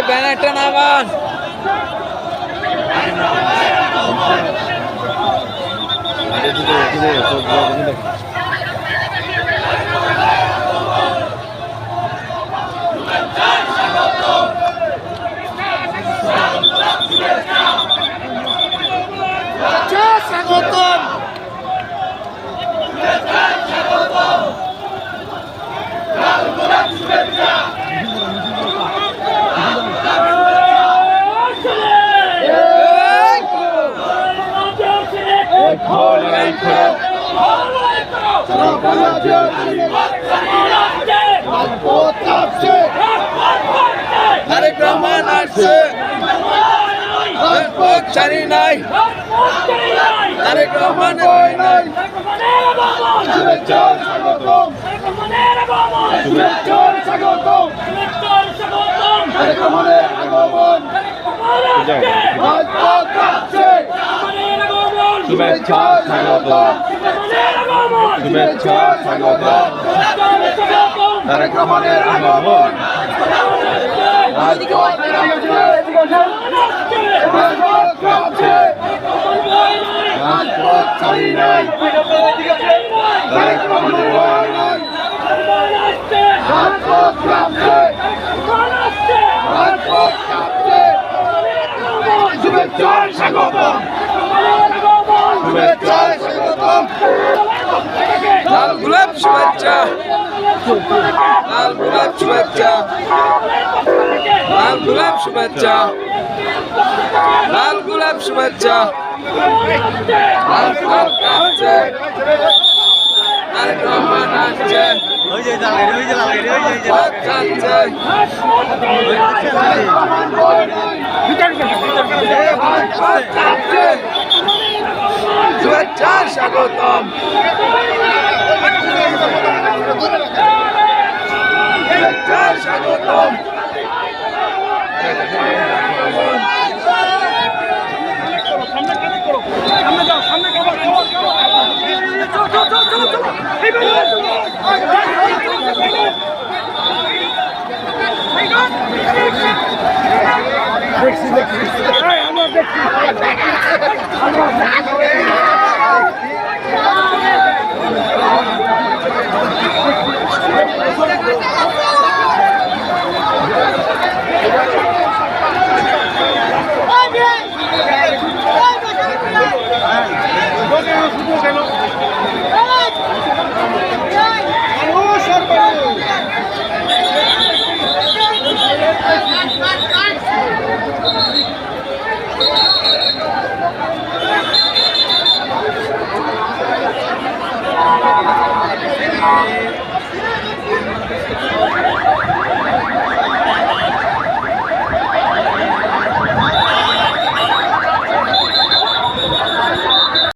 ব্যানারটা নামান। স্বাগতম। তারেক রহমান আসছে, ছাড়ি নাই, তারেক রহমান নাই। শুভেচ্ছা স্বাগতম, শুভেচ্ছা স্বাগতম, তারেক রহমানের আগমন, রাজপথ কাঁপছে। শুভেচ্ছা স্বাগতম, শুভেচ্ছা স্বাগতম, তারেক রহমানের আগমন, রাজপথ কাঁপছে, রাজপথ কাঁপছে, রাজপথ ছাড়ি নাই, তারেক রহমানের ভয় নাই, রাজপথ কাঁপছে, রাজপথ কাঁপছে। শুভেচ্ছা স্বাগতম, শুভেচ্ছা স্বাগতম, লাল গোলাপ শুভেচ্ছা, লাল গোলাপ শুভেচ্ছা, লাল গোলাপ শুভেচ্ছা, লাল গোলাপ শুভেচ্ছা, লাল গোলাপ কাঁপছে, তারেক রহমান আসছে, শুভেচ্ছা স্বাগতম, শুভেচ্ছা স্বাগতম,